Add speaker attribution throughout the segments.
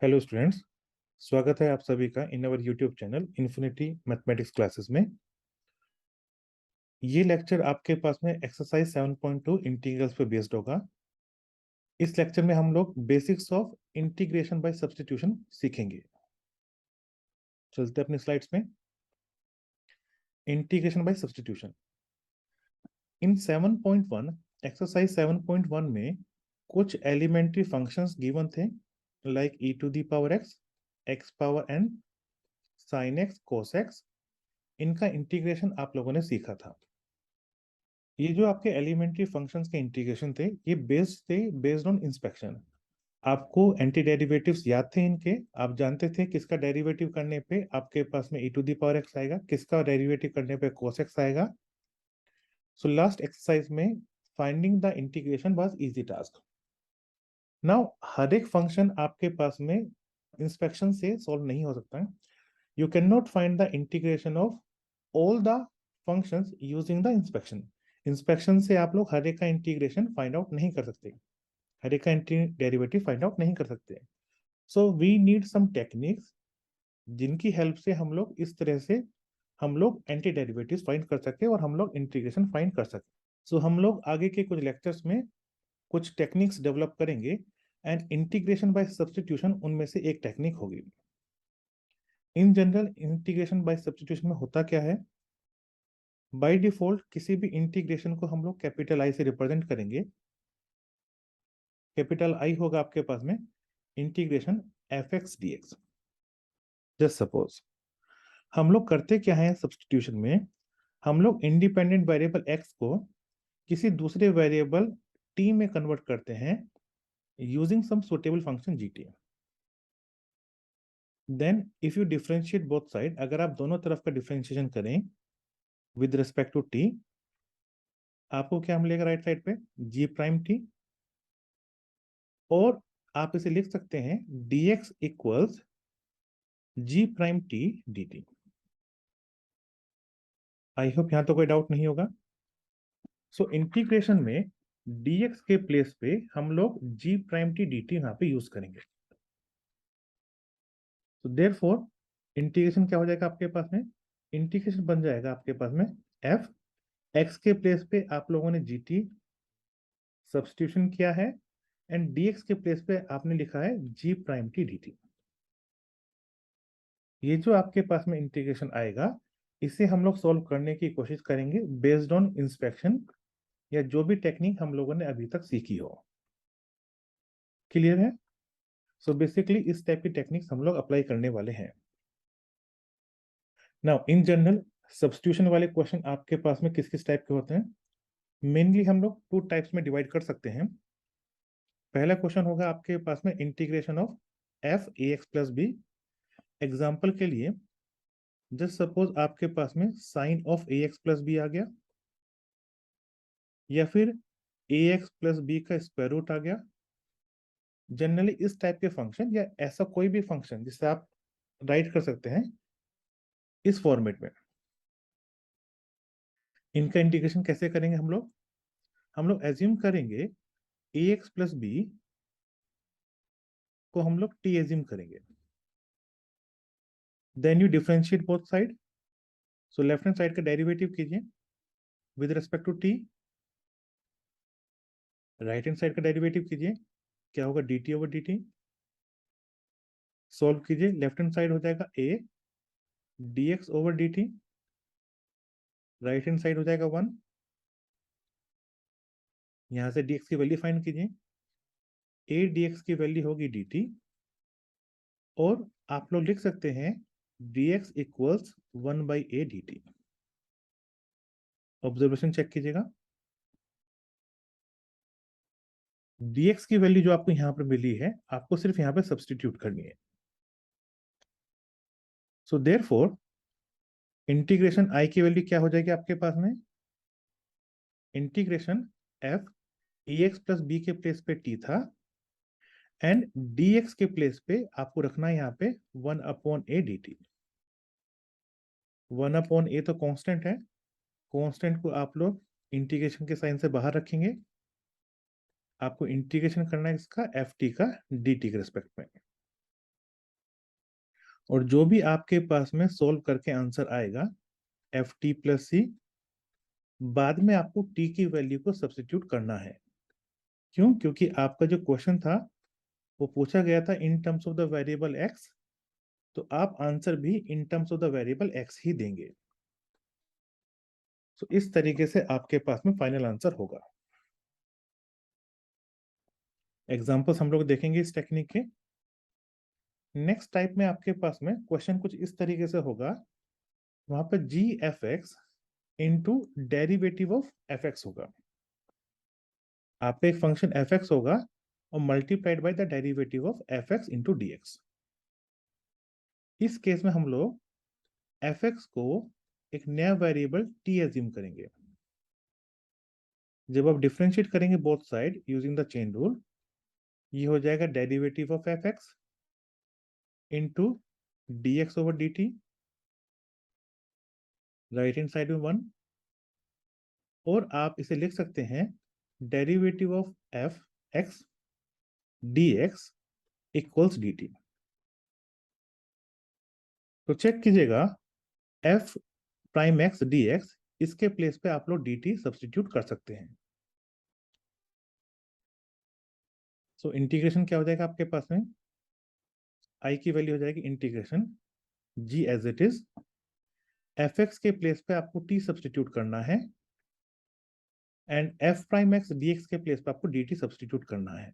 Speaker 1: Hello students. स्वागत है आप सभी का in our YouTube channel Infinity Mathematics Classes में। ये लेक्चर आपके पास में एक्सरसाइज 7.2 इंटीग्रल्स पे बेस्ड होगा। इस लेक्चर में हम लोग basics of integration by substitution सीखेंगे। चलते अपने स्लाइड्स में। Integration by substitution in 7.1 exercise 7.1 में कुछ एलिमेंट्री फंक्शंस गिवन थे, like e to the power x, x power n, sin x, cos x। इनका इंटीग्रेशन आप लोगों ने सीखा था। ये जो आपके एलिमेंट्री फंक्शंस के इंटीग्रेशन थे, ये बेस्ड ऑन इंस्पेक्शन। आपको एंटी डेरिवेटिव्स याद थे इनके। आप जानते थे किसका डेरिवेटिव करने पे आपके पास में e to the power x आएगा, किसका डेरिवेटिव करने पे cos x आएगा। सो लास्ट एक्सरसाइज में finding the integration was easy task. Now हर एक फंक्शन आपके पास में इंस्पेक्शन से सॉल्व नहीं हो सकता है। You can not find the integration of all the functions using the inspection. Inspection से आप लोग हर एक का इंटीग्रेशन फाइंड आउट नहीं कर सकते, हर एक का डेरिवेटिव फाइंड आउट नहीं कर सकते। So we need some techniques जिनकी हेल्प से हम लोग इस तरह से हम लोग एंटी डेरिवेटिव फाइंड कर सके और हम लोग इंटीग्रेशन फाइंड कर सके। सो हम लोग आगे के कुछ लेक्चर्स में कुछ टेक्निक्स डेवलप करेंगे एंड इंटीग्रेशन बाय सब्स्टिट्यूशन उनमें से एक टेक्निक होगी। In general integration by substitution में होता क्या है, बाय डिफॉल्ट किसी भी इंटीग्रेशन को हम लोग कैपिटल आई से रिप्रेजेंट करेंगे। कैपिटल आई होगा आपके पास में integration F x d x. Just suppose हम लोग करते क्या है सब्स्टिट्यूशन में, हम लोग इंडिपेंडेंट वेरिएबल एक्स को किसी दूसरे वेरिएबल टी में कन्वर्ट करते हैं using some suitable function g t. Then if you differentiate both side, अगर आप दोनों तरफ का डिफरेंशिएशन करें विद रिस्पेक्ट टू टी, आपको क्या मिलेगा राइट साइड पे जी प्राइम टी, और आप इसे लिख सकते हैं dx equals g prime t d t. I hope यहां तो कोई डाउट नहीं होगा। सो इंटीग्रेशन में dx के प्लेस पे हम लोग g prime t d t यहाँ पे यूज करेंगे। तो देयरफॉर इंटीग्रेशन क्या हो जाएगा आपके पास में, इंटीग्रेशन बन जाएगा आपके पास में f, x के प्लेस पे आप लोगों ने जी टी सब्स्टिट्यूशन किया है एंड dx के प्लेस पे आपने लिखा है जी प्राइम टी डी टी। ये जो आपके पास में इंटीग्रेशन आएगा, इसे हम लोग सॉल्व करने की कोशिश करेंगे बेस्ड ऑन इंस्पेक्शन या जो भी टेक्निक हम लोगों ने अभी तक सीखी हो। क्लियर है? सो बेसिकली इस टाइप की टेक्निक्स हम लोग अप्लाई करने वाले हैं। नाउ इन जनरल सब्स्टिट्यूशन वाले क्वेश्चन आपके पास में किस किस टाइप के होते हैं, मेनली हम लोग टू टाइप्स में डिवाइड कर सकते हैं। पहला क्वेश्चन होगा आपके पास में integration of f a x plus b. Example के लिए जस्ट सपोज आपके पास में sine of a x plus b आ गया, या फिर ए एक्स प्लस बी का स्क्वायर रूट आ गया। जनरली इस टाइप के फंक्शन या ऐसा कोई भी फंक्शन जिसे आप राइट कर सकते हैं इस फॉर्मेट में। इनका इंटीग्रेशन कैसे करेंगे हम लोग एज्यूम करेंगे ए एक्स प्लस बी को हम लोग टी एज्यूम करेंगे। Then you differentiate both side. So left hand side का डेरिवेटिव कीजिए with respect to t, right hand side का डेरिवेटिव कीजिए, क्या होगा d t over d t. Solve कीजिए, लेफ्ट हैंड साइड हो जाएगा a d x over d t, right hand side हो जाएगा 1। यहां से dx की वैल्यू फाइंड कीजिए, a dx की वैल्यू होगी dt, और आप लोग लिख सकते हैं dx equals 1/a dt। Observation check कीजिएगा, dx की वैल्यू जो आपको यहां पर मिली है आपको सिर्फ यहां पे सब्स्टिट्यूट करनी है। सो देयरफॉर इंटीग्रेशन i की वैल्यू क्या हो जाएगी आपके पास में, integration f ax plus b के प्लेस पे t था एंड dx के प्लेस पे आपको रखना है यहाँ पे 1/a dt। 1/a तो कांस्टेंट है, कांस्टेंट को आप लोग इंटीग्रेशन के साइन से बाहर रखेंगे। आपको इंटीग्रेशन करना है इसका एफ टी का डी टी के रिस्पेक्ट में। और जो भी आपके पास में सोल्व करके आंसर आएगा एफ टी प्लस सी, बाद में आपको टी की वैल्यू को सब्स्टिट्यूट करना है। क्यों? क्योंकि आपका जो क्वेश्चन था वो पूछा गया था in terms of the variable x, तो आप आंसर भी in terms of the variable x ही देंगे। तो इस तरीके से आपके पास में फाइनल आंसर होगा। एग्जांपल्स हम लोग देखेंगे इस टेक्निक के। नेक्स्ट टाइप में आपके पास में क्वेश्चन कुछ इस तरीके से होगा, वहां पर g f x into derivative of f x होगा। आप पे एक फंक्शन एफ एक्स होगा और multiplied by the derivative of f x into d x. इस केस में हम लोग एफ एक्स को एक नया वेरिएबल टी एज्यूम करेंगे। जब आप डिफरेंशिएट करेंगे both side using the chain rule, ये हो जाएगा derivative of f x into d x over d t, right hand side में 1, और आप इसे लिख सकते हैं derivative of f x d x equals D T. तो चेक कीजिएगा F prime x d x, इसके प्लेस पे आप लोग डी टी सब्सटीट्यूट कर सकते हैं। सो इंटीग्रेशन क्या हो जाएगा आपके पास में, आई की वैल्यू हो जाएगी integration g as it is, f x के प्लेस पे आपको टी सब्सटीट्यूट करना है, and f prime x d x के प्लेस पे आपको डी टी सब्सटीट्यूट करना है।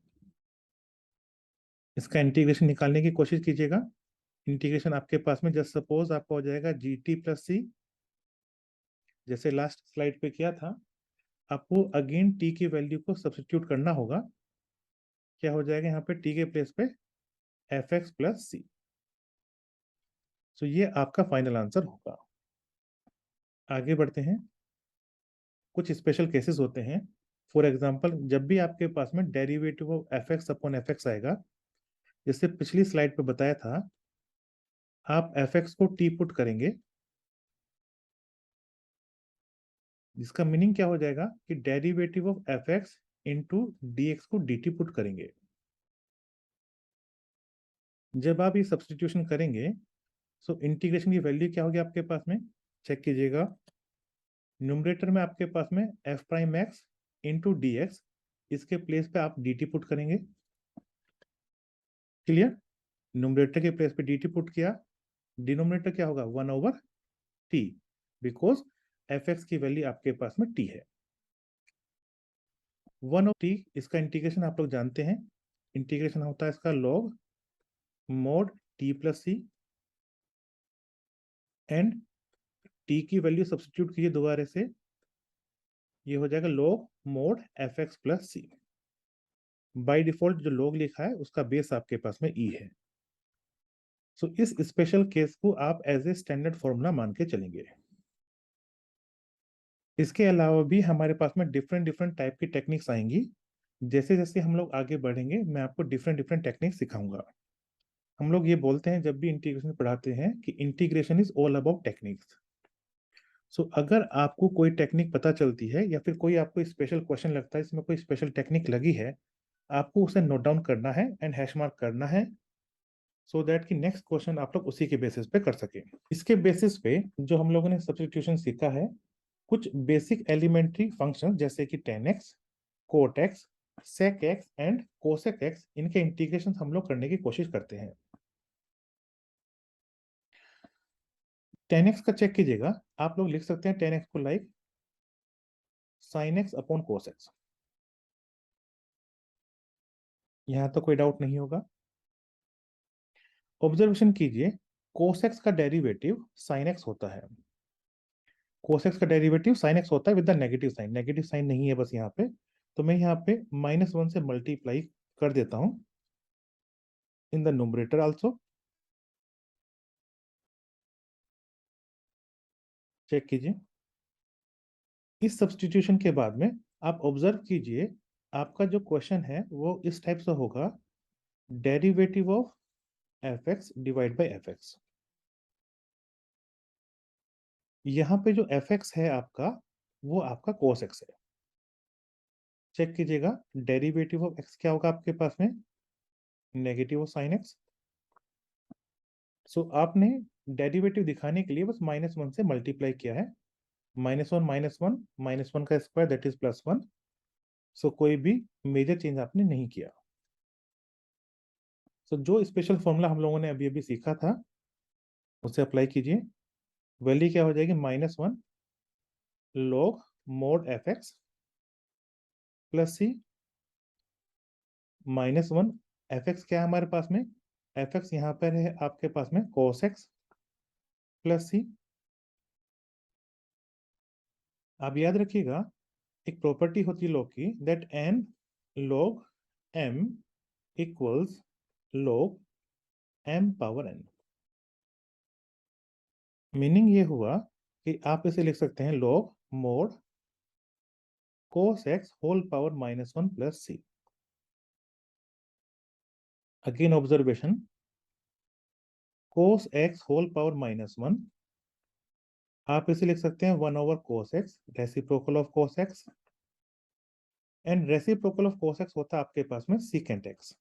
Speaker 1: इसका इंटीग्रेशन निकालने की कोशिश कीजिएगा। इंटीग्रेशन आपके पास में जस्ट सपोज आपका हो जाएगा जी टी प्लस सी, जैसे लास्ट स्लाइड पे किया था, आपको अगेन टी की वैल्यू को सब्सटीट्यूट करना होगा। क्या हो जाएगा यहाँ पे टी के प्लेस पे एफ एक्स प्लस सी। तो ये आपका फाइनल आंसर होगा। आगे बढ़ते हैं। कुछ स्पेशल केसेस होते हैं। फॉर एग्जाम्पल, जब भी आपके पास में derivative of f x upon F x आएगा, जैसे पिछली स्लाइड पे बताया था, आप एफ एक्स को टी पुट करेंगे, जिसका मीनिंग क्या हो जाएगा कि derivative of f x into d x को डी टी पुट करेंगे। जब आप ये सब्सटीट्यूशन करेंगे, सो इंटीग्रेशन की वैल्यू क्या होगी आपके पास में, चेक कीजिएगा। न्यूमरेटर में आपके पास में F prime x into d x, इसके प्लेस पे आप डी टी पुट करेंगे। क्लियर? न्यूमरेटर के प्लेस पे डी टी पुट किया, डिनोमिनेटर क्या होगा 1 over T, because F x की वैल्यू आपके पास में टी है। 1 ओवर टी, इसका इंटीग्रेशन आप लोग जानते हैं। इंटीग्रेशन होता है इसका log mod t plus c, and t की वैल्यू सब्सटीट्यूट कीजिए दोबारा से, ये हो जाएगा log mod f x plus c. By default जो log लिखा है उसका बेस आपके पास में ई है। सो इस स्पेशल केस को आप एज ए स्टैंडर्ड फॉर्मूला मान के चलेंगे। इसके अलावा भी हमारे पास में डिफरेंट डिफरेंट टाइप की टेक्निक्स आएंगी। जैसे जैसे हम लोग आगे बढ़ेंगे, मैं आपको डिफरेंट डिफरेंट टेक्निक्स सिखाऊंगा। हम लोग ये बोलते हैं जब भी इंटीग्रेशन पढ़ाते हैं कि integration is all about techniques. So अगर आपको कोई टेक्निक पता चलती है या फिर कोई आपको स्पेशल क्वेश्चन लगता है इसमें कोई स्पेशल टेक्निक लगी है, आपको उसे नोट डाउन करना है एंड हैश मार्क करना है, सो दैट कि नेक्स्ट क्वेश्चन आप लोग उसी के बेसिस पे कर सके। इसके बेसिस पे जो हम लोगों ने सब्स्टिट्यूशन सीखा है, कुछ बेसिक एलिमेंट्री फंक्शन जैसे कि tan x, cot x, sec x and cosec x, इनके इंटीग्रेशन हम लोग करने की कोशिश करते हैं। tan x का चेक कीजिएगा, आप लोग लिख सकते हैं tan x को like sin x upon cos x। यहां तो कोई डाउट नहीं होगा। ऑब्जर्वेशन कीजिए, cos x का डेरिवेटिव sin x होता है। cos x का डेरिवेटिव sin x होता है with the negative sign, negative sign नहीं है बस यहाँ पे, तो मैं यहाँ पे -1 से मल्टीप्लाई कर देता हूं in the numerator also. Check कीजिए, इस सब्स्टिट्यूशन के बाद में आप ऑब्जर्व कीजिए, आपका जो क्वेश्चन है वो इस टाइप से होगा, derivative of f x divide by F x. यहाँ पे जो एफ एक्स है आपका, वो आपका cos x है। चेक कीजिएगा, डेरिवेटिव ऑफ एक्स क्या होगा आपके पास में, नेगेटिव ऑफ साइन एक्स। सो आपने डेरिवेटिव दिखाने के लिए बस -1 से मल्टीप्लाई किया है, -1 का स्क्वायर दैट इज +1। सो कोई भी मेजर चेंज आपने नहीं किया। सो जो स्पेशल फॉर्मूला हम लोगों ने अभी अभी सीखा था उसे अप्लाई कीजिए। वैल्यू क्या हो जाएगी, -1 log mod fx प्लस सी, -1 fx क्या है हमारे पास में, fx यहाँ पर है आपके पास में cos x प्लस सी। आप याद रखिएगा एक प्रॉपर्टी होती है log की, that n log m equals log m power n। Meaning ये हुआ कि आप इसे लिख सकते हैं log mod cos x whole power -1 plus c. Again observation, cos x whole power -1 आप इसे लिख सकते हैं 1 over cos x, reciprocal of cos x, and reciprocal of cos x होता है आपके पास में secant x।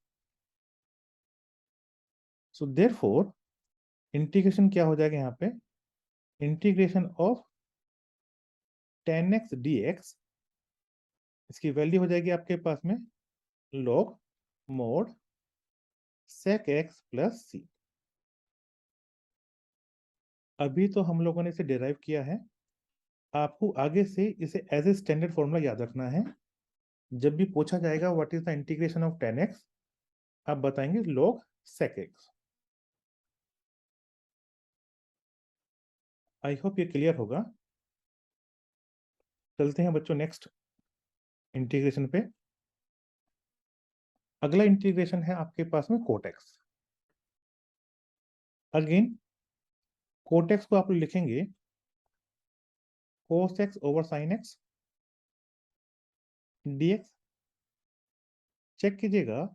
Speaker 1: So therefore integration क्या हो जाएगा यहाँ पे, integration of tan x dx, इसकी वैल्यू हो जाएगी आपके पास में log mod sec x plus c. अभी तो हम लोगों ने इसे डिराइव किया है, आपको आगे से इसे एज ए स्टैंडर्ड फॉर्मूला याद रखना है। जब भी पूछा जाएगा what is the integration of tan x, आप बताएंगे log sec x। I hope ये क्लियर होगा। चलते हैं बच्चों नेक्स्ट इंटीग्रेशन पे। अगला इंटीग्रेशन है आपके पास में कोटेक्स। अगेन कोटेक्स को आप लिखेंगे cos x over sin x dx। चेक कीजिएगा,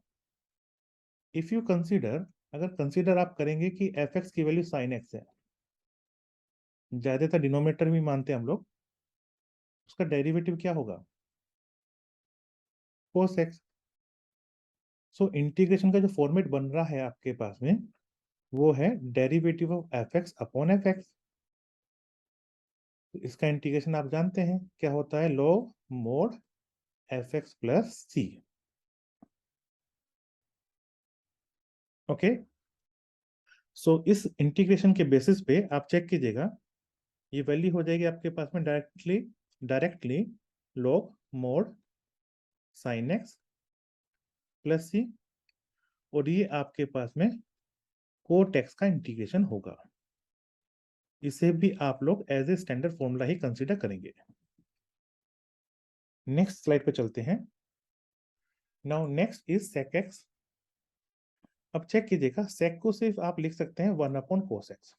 Speaker 1: इफ यू कंसीडर, अगर कंसीडर आप करेंगे कि fx की वैल्यू sin x है, ज्यादातर डिनोमिनेटर भी मानते हैं हम लोग, उसका डेरिवेटिव क्या होगा, cos x। सो इंटीग्रेशन का जो फॉर्मेट बन रहा है आपके पास में वो है derivative of fx upon fx। तो इसका इंटीग्रेशन आप जानते हैं क्या होता है, log mod fx प्लस सी। ओके, सो इस इंटीग्रेशन के बेसिस पे आप चेक कीजिएगा, ये वैल्यू हो जाएगी आपके पास में directly log mod sin x plus c, और ये आपके पास में कोटेक्स का इंटीग्रेशन होगा। इसे भी आप लोग एज ए स्टैंडर्ड फॉर्मूला ही कंसीडर करेंगे। नेक्स्ट स्लाइड पे चलते हैं। Now next is sec x। अब चेक कीजिएगा, sec को सिर्फ आप लिख सकते हैं 1/cos x,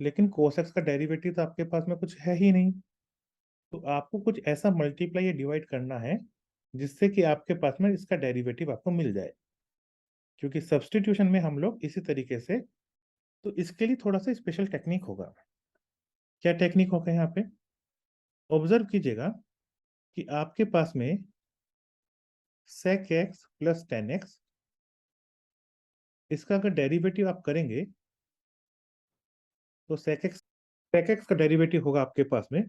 Speaker 1: लेकिन cos x का डेरिवेटिव तो आपके पास में कुछ है ही नहीं। तो आपको कुछ ऐसा मल्टीप्लाई या डिवाइड करना है जिससे कि आपके पास में इसका डेरिवेटिव आपको मिल जाए, क्योंकि सब्स्टिट्यूशन में हम लोग इसी तरीके से, तो इसके लिए थोड़ा सा स्पेशल टेक्निक होगा। क्या टेक्निक होगा यहाँ पे, ऑब्जर्व कीजिएगा कि आपके पास में sec x plus tan x, इसका अगर डेरिवेटिव आप करेंगे तो sec x का डेरिवेटिव होगा आपके पास में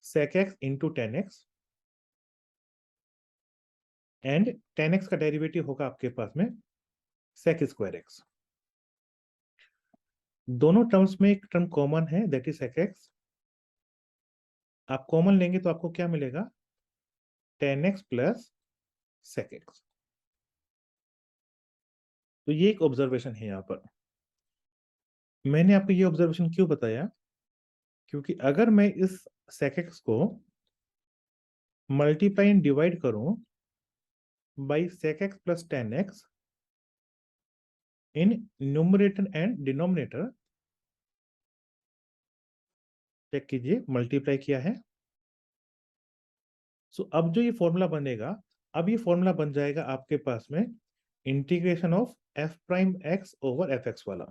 Speaker 1: sec x into tan x, and tan x का डेरिवेटिव होगा आपके पास में sec स्क्वायर x। दोनों टर्म्स में एक टर्म कॉमन है दैट इज sec x। आप कॉमन लेंगे तो आपको क्या मिलेगा, tan x plus sec x। तो ये एक ऑब्जर्वेशन है यहाँ पर। मैंने आपको ये ऑब्जर्वेशन क्यों बताया, क्योंकि अगर मैं इस sec x को मल्टीप्लाई एंड डिवाइड करूं by sec x plus tan x in numerator and denominator, check कीजिए मल्टीप्लाई किया है। सो अब जो ये फॉर्मूला बनेगा, अब ये फॉर्मूला बन जाएगा आपके पास में integration of f prime x over fx वाला।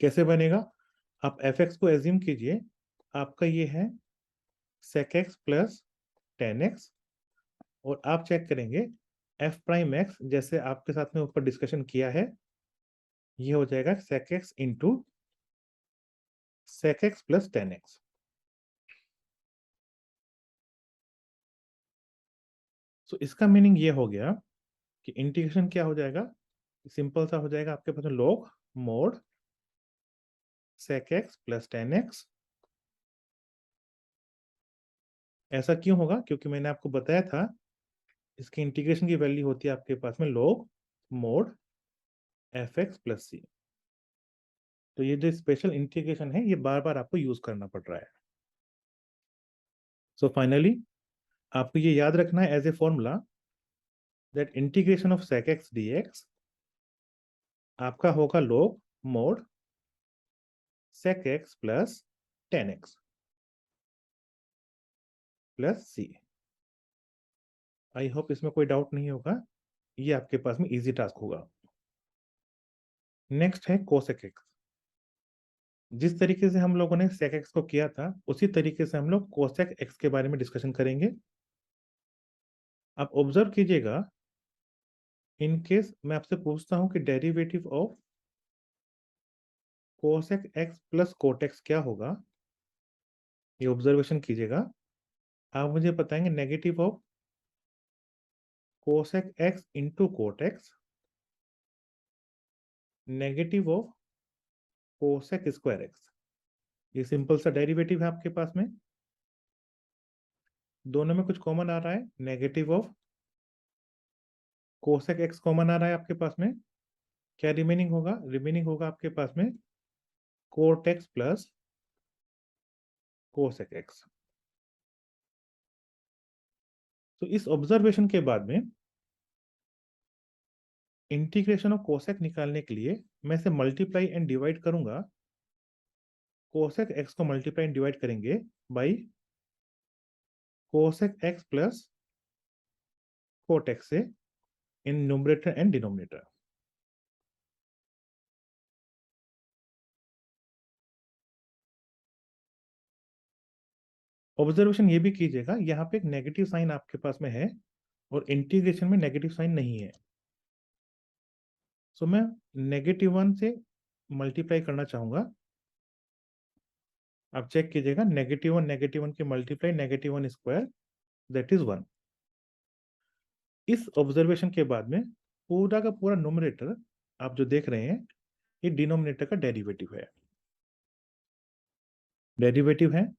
Speaker 1: कैसे बनेगा, आप fx को एज्यूम कीजिए, आपका ये है sec x plus tan x, और आप चेक करेंगे एफ प्राइम एक्स, जैसे आपके साथ में ऊपर डिस्कशन किया है, ये हो जाएगा sec x into sec x plus tan x। सो इसका मीनिंग ये हो गया कि इंटीग्रेशन क्या हो जाएगा, सिंपल सा हो जाएगा आपके पास log mod sec x plus tan x। ऐसा क्यों होगा, क्योंकि मैंने आपको बताया था इसकी इंटीग्रेशन की वैल्यू होती है आपके पास में log mod f x plus c. तो ये जो स्पेशल इंटीग्रेशन है ये बार बार आपको यूज करना पड़ रहा है। सो फाइनली आपको ये याद रखना है as a formula that integration of sec x dx आपका होगा log mod sec x plus tan x plus c. I hope इसमें कोई डाउट नहीं होगा, ये आपके पास में इजी टास्क होगा। नेक्स्ट है cosec x। जिस तरीके से हम लोगों ने sec x को किया था उसी तरीके से हम लोग cosec x के बारे में डिस्कशन करेंगे। आप ऑब्जर्व कीजिएगा, इन केस मैं आपसे पूछता हूं कि derivative of cosec x plus cot x क्या होगा, ये ऑब्जर्वेशन कीजिएगा। आप मुझे बताएंगे negative of cosec x into cot x, negative of cosec square x। ये सिंपल सा डेरिवेटिव है आपके पास में, दोनों में कुछ कॉमन आ रहा है, negative of cosec x common आ रहा है आपके पास में। क्या रिमेनिंग होगा, रिमेनिंग होगा आपके पास में cot x plus cosec x। तो इस ऑब्जर्वेशन के बाद में इंटीग्रेशन ऑफ cosec निकालने के लिए मैं इसे मल्टीप्लाई एंड डिवाइड करूंगा। cosec x को मल्टीप्लाई एंड डिवाइड करेंगे by cosec x plus cot x से इन न्यूमरेटर एंड डिनोमिनेटर। ऑब्जर्वेशन ये भी कीजिएगा, यहाँ पे एक नेगेटिव साइन आपके पास में है और इंटीग्रेशन में नेगेटिव साइन नहीं है। सो मैं -1 से मल्टीप्लाई करना चाहूंगा। आप चेक कीजिएगा, -1 की मल्टीप्लाई -1 स्क्वायर दैट इज 1। इस ऑब्जर्वेशन के बाद में पूरा का पूरा न्यूमरेटर आप जो देख रहे हैं ये डिनोमिनेटर का डेरिवेटिव है, डेरिवेटिव है।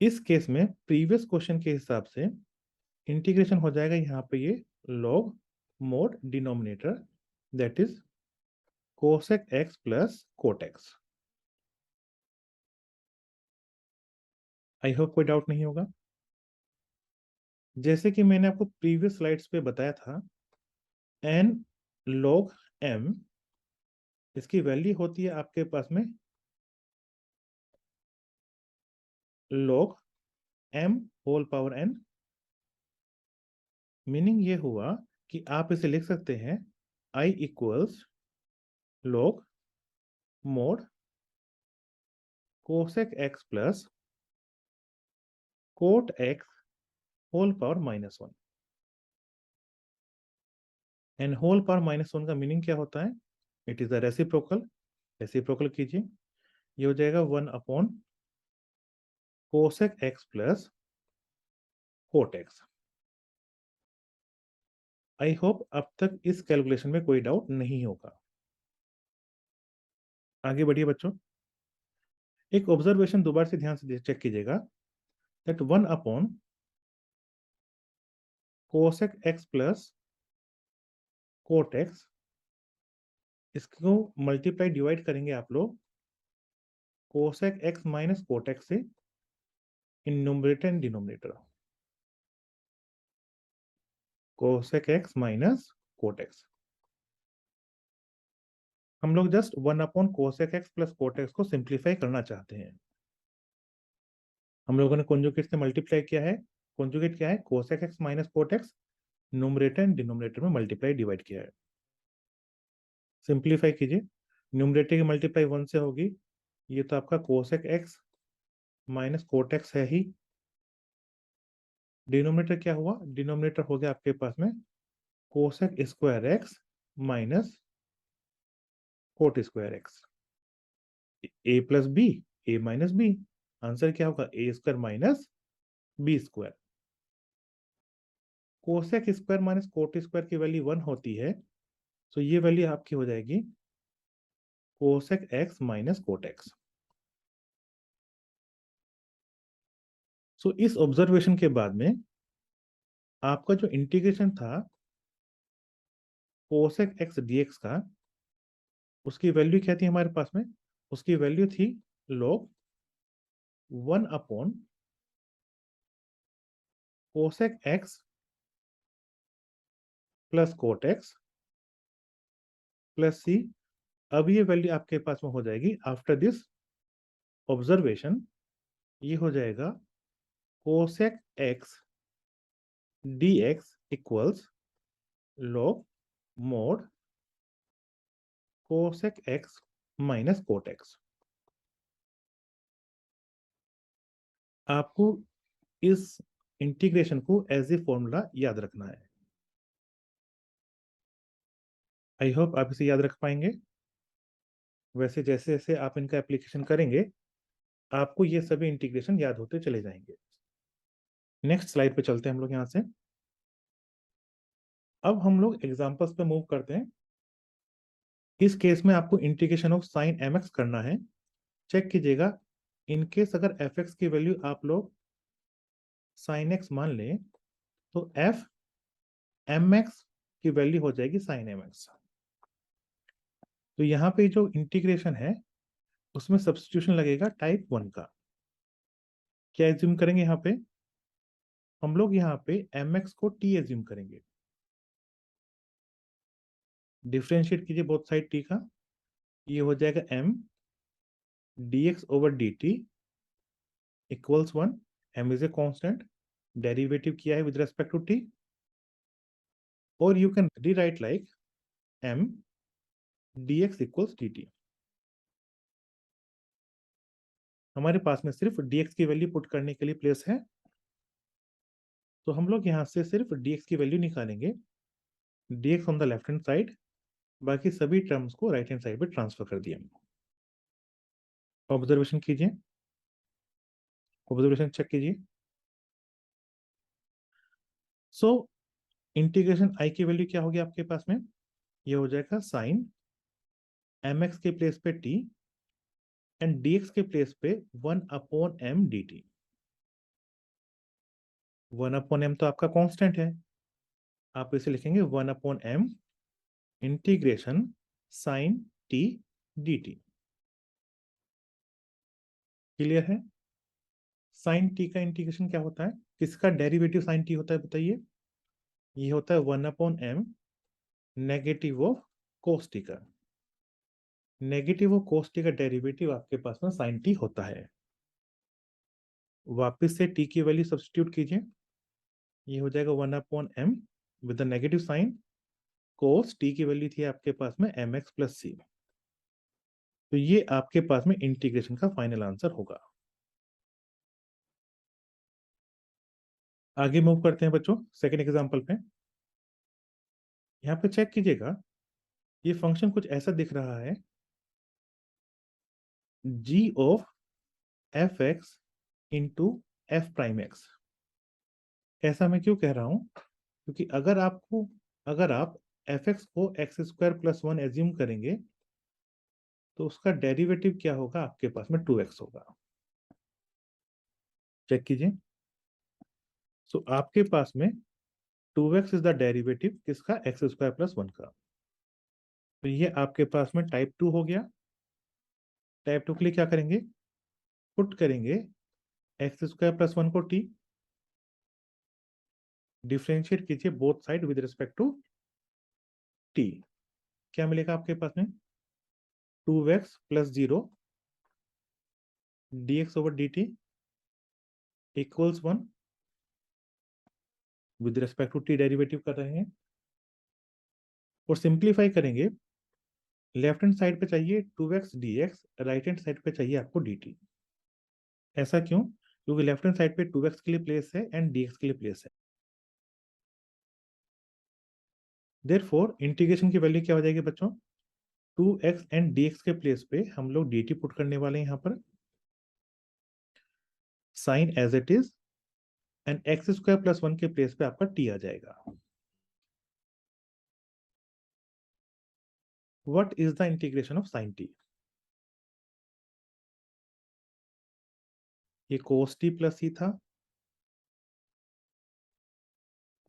Speaker 1: इस केस में प्रीवियस क्वेश्चन के हिसाब से इंटीग्रेशन हो जाएगा यहाँ पे ये log mode denominator that is cosec x plus cot x। I hope कोई डाउट नहीं होगा। जैसे कि मैंने आपको प्रीवियस स्लाइड्स पे बताया था, n log m इसकी वैल्यू होती है आपके पास में log m whole power n। Meaning ये हुआ कि आप इसे लिख सकते हैं i equals log mod cosec x plus cot x whole power -1। And whole power -1 का मीनिंग क्या होता है, it is the reciprocal. Reciprocal कीजिए, ये हो जाएगा 1 upon cosec x plus cot x। I hope अब तक इस कैलकुलेशन में कोई डाउट नहीं होगा। आगे बढ़िए बच्चों, एक ऑब्जर्वेशन दोबारा से ध्यान से चेक कीजिएगा that 1 upon cosec x plus cot x, इसको मल्टीप्लाई डिवाइड करेंगे आप लोग cosec x minus cot x से इन numerator and denominator. cosec x minus cot x, हम लोग just 1 upon cosec x plus cot x को सिंप्लीफाई करना चाहते हैं। हम लोगों ने कॉन्जुगेट से मल्टीप्लाई किया है, कॉन्जुगेट क्या है cosec x minus cot x, numerator and denominator में मल्टीप्लाई डिवाइड किया है। सिंप्लीफाई कीजिए, न्यूमरेटर की मल्टीप्लाई 1 से होगी, ये तो आपका cosec x minus cot x है ही। डिनोमिनेटर क्या हुआ, डिनोमिनेटर हो गया आपके पास में cosec square x minus cot square x, a plus b, a minus b, answer क्या होगा a square minus b square. Cosec square minus cot square की वैल्यू 1 होती है, तो ये वैल्यू आपकी हो जाएगी cosec x minus cot x. So इस ऑब्जर्वेशन के बाद में आपका जो इंटीग्रेशन था कोसेक एक्स डीएक्स का, उसकी वैल्यू क्या थी हमारे पास में, उसकी वैल्यू थी log 1 upon cosec x plus cot x plus c. अब ये वैल्यू आपके पास में हो जाएगी आफ्टर दिस ऑब्जर्वेशन, ये हो जाएगा cosec x d x equals log mode cosec x minus cot x. आपको इस इंटीग्रेशन को एज ए फॉर्मूला याद रखना है। आई होप आप इसे याद रख पाएंगे। वैसे जैसे जैसे आप इनका एप्लीकेशन करेंगे आपको ये सभी इंटीग्रेशन याद होते चले जाएंगे। नेक्स्ट स्लाइड पे चलते हैं हम लोग यहाँ से। अब हम लोग एग्जांपल्स पे मूव करते हैं। इस केस में आपको integration of sine m x करना है। चेक कीजिएगा, इनकेस अगर एफ एक्स की वैल्यू आप लोग साइन एक्स मान लें तो एफ एम एक्स की वैल्यू हो जाएगी साइन एम एक्स। तो यहाँ पे जो इंटीग्रेशन है उसमें सब्स्टिट्यूशन लगेगा टाइप 1 का। क्या एज्यूम करेंगे यहाँ पे, हम लोग यहाँ पे एम एक्स को टी एज्यूम करेंगे। डिफरेंशिएट कीजिए बोथ साइड टी का, ये हो जाएगा m dx over dt equals 1। m is a constant, derivative किया है विद रेस्पेक्ट टू t, और you can rewrite like m dx equals dt। हमारे पास में सिर्फ dx की वैल्यू पुट करने के लिए प्लेस है, तो हम लोग यहाँ से सिर्फ dx की वैल्यू निकालेंगे, dx on the left hand side, बाकी सभी टर्म्स को राइट हैंड साइड पे ट्रांसफर कर दिया। ऑब्जर्वेशन कीजिए, ऑब्जर्वेशन चेक कीजिए। सो इंटीग्रेशन आई की वैल्यू क्या होगी आपके पास में, ये हो जाएगा साइन एम एक्स के प्लेस पे टी एंड dx के प्लेस पे 1 upon m dt। 1 upon m तो आपका कांस्टेंट है, आप इसे लिखेंगे 1 upon m integration sine t dt। Clear है। साइन t का इंटीग्रेशन क्या होता है, किसका डेरिवेटिव साइन t होता है बताइए, ये होता है 1 upon m negative of cos t का। नेगेटिव ऑफ कोस t का डेरिवेटिव आपके पास में साइन t होता है। वापस से t की वैल्यू सब्स्टिट्यूट कीजिए, ये हो जाएगा 1 upon m with the negative sign, cos t की वैल्यू थी आपके पास में mx प्लस सी। तो ये आपके पास में इंटीग्रेशन का फाइनल आंसर होगा। आगे मूव करते हैं बच्चों सेकंड एग्जांपल पे। यहाँ पे चेक कीजिएगा, ये फंक्शन कुछ ऐसा दिख रहा है, g of f x into F prime x. ऐसा मैं क्यों कह रहा हूं, क्योंकि अगर आप एफ एक्स को एक्स स्क्वायर प्लस 1 एज्यूम करेंगे तो उसका डेरिवेटिव क्या होगा आपके पास में 2x होगा। चेक कीजिए, सो आपके पास में 2x इज द डेरिवेटिव किसका, एक्स स्क्वायर प्लस 1 का। तो ये आपके पास में टाइप 2 हो गया। टाइप 2 के लिए क्या करेंगे, पुट करेंगे एक्स स्क्वायर प्लस 1 को t, डिफरेंशिएट कीजिए both side with respect to t। क्या मिलेगा आपके पास में, 2x plus 0 dx over dt equals 1, with respect to t derivative कर रहे हैं, और सिंप्लीफाई करेंगे, लेफ्ट हैंड साइड पे चाहिए 2x dx, right hand side पे चाहिए आपको dt। ऐसा क्यों, क्योंकि लेफ्ट हैंड साइड पे 2x के लिए प्लेस है एंड dx के लिए प्लेस है। देयरफॉर इंटीग्रेशन की वैल्यू क्या हो जाएगी बच्चों, 2x एंड dx के प्लेस पे हम लोग dt पुट करने वाले हैं यहाँ पर, sine as it is, and x square plus 1 के प्लेस पे आपका t आ जाएगा. What is the integration of sine t? ये cos t प्लस c था.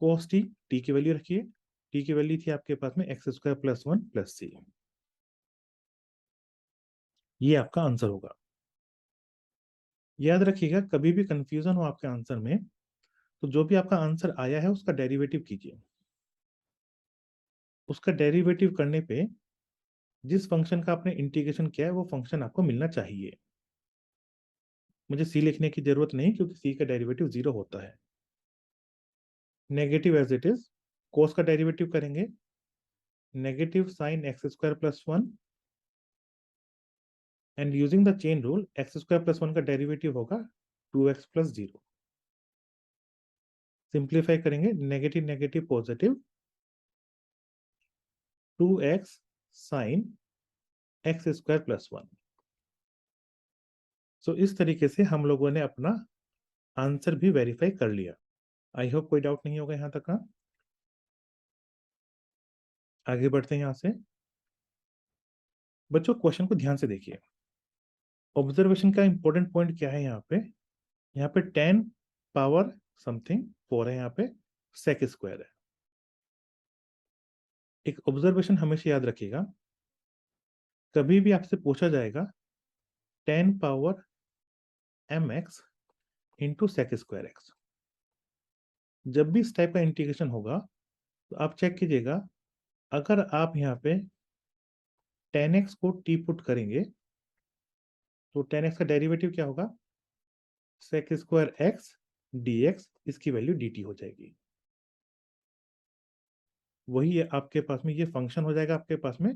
Speaker 1: cos t, t की वैल्यू रखिए, t की वैल्यू थी आपके पास में x square plus 1 plus c. ये आपका आंसर होगा. याद रखिएगा, कभी भी कंफ्यूजन हो आपके आंसर में तो जो भी आपका आंसर आया है उसका डेरिवेटिव कीजिए. उसका डेरिवेटिव करने पे जिस फंक्शन का आपने इंटीग्रेशन किया है वो फंक्शन आपको मिलना चाहिए. मुझे सी लिखने की जरूरत नहीं क्योंकि सी का डेरिवेटिव 0 होता है. नेगेटिव एज इट इज, कोस का डेरिवेटिव करेंगे, negative sine x square plus 1, and using the chain rule x square plus 1 का डेरिवेटिव होगा 2x प्लस 0. सिंप्लीफाई करेंगे, negative negative positive, 2x sine x square plus 1. सो इस तरीके से हम लोगों ने अपना आंसर भी वेरीफाई कर लिया. आई होप कोई डाउट नहीं होगा यहां तक का. आगे बढ़ते हैं यहां से. बच्चों क्वेश्चन को ध्यान से देखिए. ऑब्जर्वेशन का इंपॉर्टेंट पॉइंट क्या है यहाँ पे, यहाँ पे 10 पावर समथिंग 4 है, यहाँ पे सेक स्क्वायर है. एक ऑब्जर्वेशन हमेशा याद रखिएगा, कभी भी आपसे पूछा जाएगा 10 power mx into sec square x. जब भी इस टाइप का इंटीग्रेशन होगा तो आप चेक कीजिएगा, अगर आप यहाँ पे 10x को t पुट करेंगे तो 10x का डेरिवेटिव क्या होगा, सेक स्क्वायर एक्स dx, इसकी वैल्यू dt हो जाएगी. वही आपके पास में ये फंक्शन हो जाएगा आपके पास में,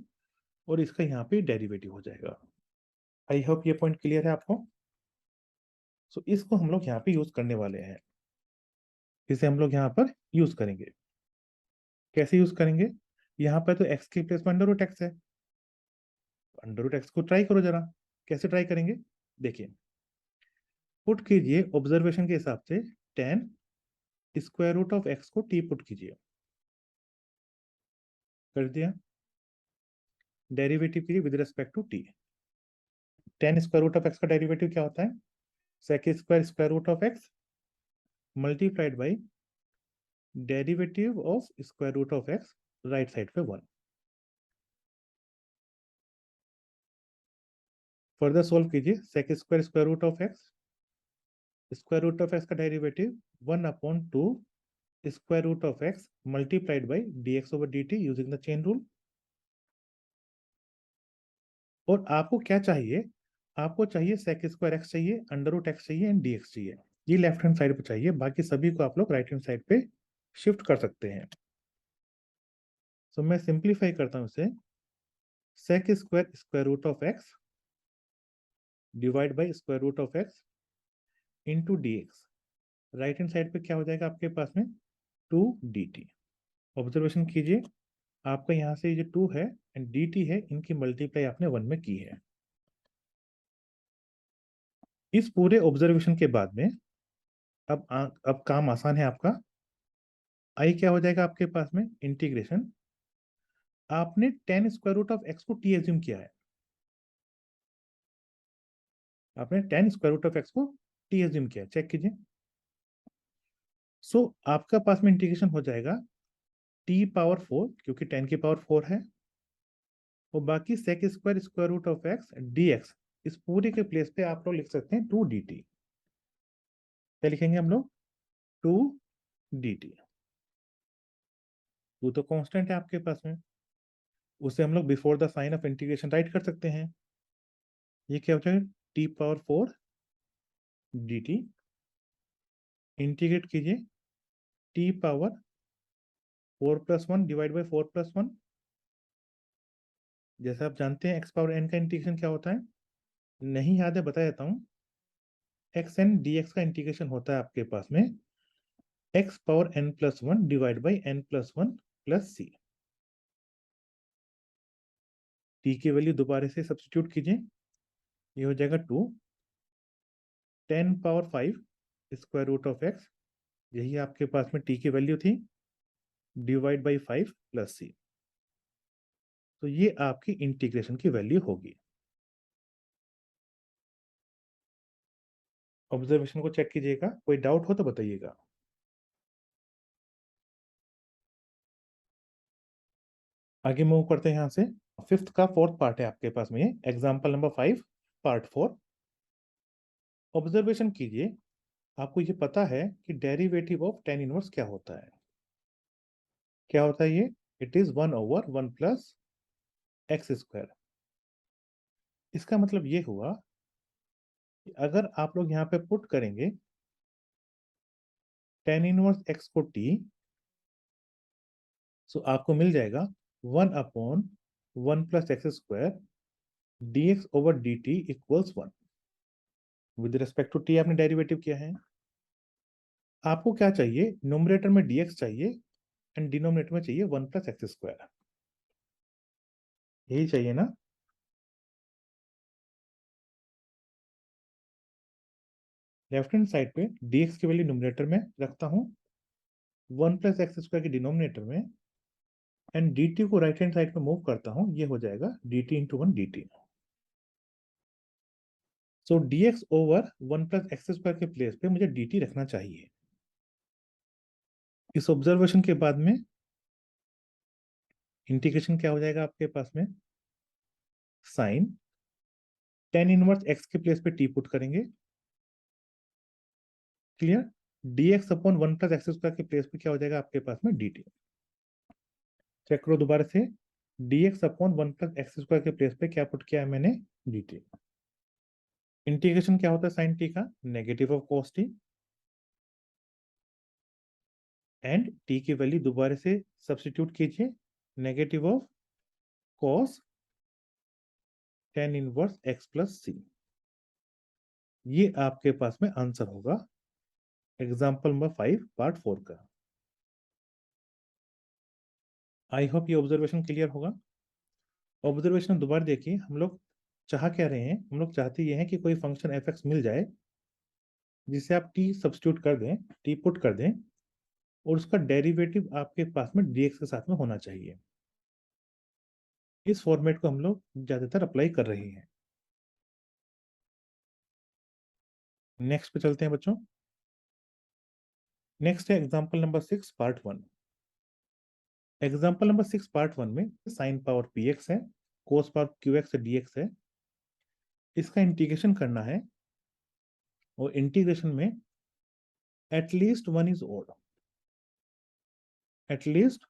Speaker 1: और इसका यहाँ पे डेरिवेटिव हो जाएगा. आई होप ये पॉइंट क्लियर है आपको. सो इसको हम लोग यहाँ पे यूज करने वाले हैं. इसे हम लोग यहाँ पर यूज करेंगे. कैसे यूज करेंगे, यहाँ पर तो x के प्लेस में अंडर रूट एक्स है. अंडर रूट एक्स को ट्राई करो जरा, कैसे ट्राई करेंगे देखिए. पुट कीजिए ऑब्जर्वेशन के हिसाब से 10 स्क्वायर रूट ऑफ एक्स को t पुट कीजिए. कर दिया. डेरिवेटिव कीजिए with respect to t. 10 square root of x का डेरिवेटिव क्या होता है, sec square square root of x multiplied by derivative of square root of x, right side पे 1. फर्दर सोल्व कीजिए, sec square square root of x, square root of x का derivative 1/2 square root of x multiplied by dx over dt using the chain rule. और आपको क्या चाहिए, आपको चाहिए सेक square x चाहिए, अंडर रूट एक्स चाहिए एंड dx चाहिए. ये लेफ्ट हैंड साइड पे चाहिए, बाकी सभी को आप लोग राइट हैंड साइड पे शिफ्ट कर सकते हैं. सो मैं सिंप्लीफाई करता हूं इसे, sec square square root of x divide by square root of x into dx. Right hand side पे क्या हो जाएगा आपके पास में, 2dt. ऑब्जर्वेशन कीजिए, आपका यहाँ से ये 2 है एंड dt है, इनकी मल्टीप्लाई आपने 1 में की है. इस पूरे ऑब्जर्वेशन के बाद में अब काम आसान है आपका. आई क्या हो जाएगा आपके पास में, इंटीग्रेशन. आपने 10 स्क्वायर रूट ऑफ एक्स को t एज्यूम किया है, आपने 10 स्क्वायर रूट ऑफ एक्स को t एज्यूम किया है, चेक कीजिए. सो आपका पास में इंटीग्रेशन हो जाएगा t पावर 4, क्योंकि 10 की पावर 4 है, और बाकी sec square square root of x dx, इस पूरे के प्लेस पे आप लोग लिख सकते हैं 2dt. क्या लिखेंगे हम लोग, 2dt. 2 तो कांस्टेंट है आपके पास में, उसे हम लोग before the sign of integration write कर सकते हैं. ये क्या हो जाएगा, t पावर 4 dt, इंटीग्रेट कीजिए t power 4 plus 1 divide by 4 plus 1. जैसे आप जानते हैं x पावर n का इंटीग्रेशन क्या होता है, नहीं याद है बता देता हूं. एक्स एन dx का इंटीग्रेशन होता है आपके पास में x power n plus 1 divide by n plus 1 plus c. T की वैल्यू दोबारा से सब्स्टिट्यूट कीजिए, ये हो जाएगा 2 10⁵ स्क्वायर रूट ऑफ एक्स, यही आपके पास में टी की वैल्यू थी, डिवाइड बाई 5 प्लस सी। तो ये आपकी इंटीग्रेशन की वैल्यू होगी। ऑब्जर्वेशन को चेक कीजिएगा, कोई डाउट हो तो बताइएगा। आगे मूव करते हैं यहाँ से। फिफ्थ का फोर्थ पार्ट है आपके पास में, एग्जाम्पल नंबर 5 पार्ट 4। ऑब्जर्वेशन कीजिए, आपको ये पता है कि डेरिवेटिव ऑफ tan इनवर्स क्या होता है? क्या होता है ये? It is 1/1 plus x square. इसका मतलब ये हुआ कि अगर आप लोग यहाँ पे पुट करेंगे tan इनवर्स एक्स को t, सो आपको मिल जाएगा 1/1 plus x square dx over dt equals 1। With respect to t आपने डेरिवेटिव किया है। आपको क्या चाहिए? न्यूमरेटर में dx चाहिए एंड डिनोमिनेटर में चाहिए 1 प्लस एक्स स्क्वायर, यही चाहिए ना? लेफ्ट हैंड साइड पे dx की वैल्यू न्यूमरेटर में रखता हूं, 1 प्लस एक्स स्क्वायर की डिनोमिनेटर में, एंड dt को राइट हैंड साइड पे मूव करता हूं, ये हो जाएगा dt इंटू 1 dt। सो dx over 1 plus x square के प्लेस पे मुझे dt रखना चाहिए। इस ऑब्जर्वेशन के बाद में इंटीग्रेशन क्या हो जाएगा आपके पास में? साइन tan इनवर्स x के प्लेस पे t पुट करेंगे, clear? dx upon 1 plus x square के प्लेस पे क्या हो जाएगा आपके पास में? dt। चेक करो दोबारा से, dx upon 1 plus x square के प्लेस पे क्या पुट किया है मैंने? dt। इंटीग्रेशन क्या होता है साइन t का? Negative of cos t, and t की वैल्यू दोबारा से सब्स्टिट्यूट कीजिए, negative of cos tan inverse x plus c। ये आपके पास में आंसर होगा एग्जाम्पल नंबर 5 पार्ट 4 का। आई होप ये ऑब्जर्वेशन क्लियर होगा। ऑब्जर्वेशन दोबारा देखिए, हम लोग चाह क्या रहे हैं? हम लोग चाहते ये हैं कि कोई फंक्शन एफ एक्स मिल जाए जिसे आप टी सब्स्टिट्यूट कर दें, टी पुट कर दें, और उसका डेरिवेटिव आपके पास में dx के साथ में होना चाहिए। इस फॉर्मेट को हम लोग ज्यादातर अप्लाई कर रहे हैं। नेक्स्ट पे चलते हैं बच्चों। नेक्स्ट है example number 6 part 1। Example number 6 part 1 में साइन पावर पी एक्स है, cos power Q x dx है, इसका इंटीग्रेशन करना है, और इंटीग्रेशन में at least one is odd, at least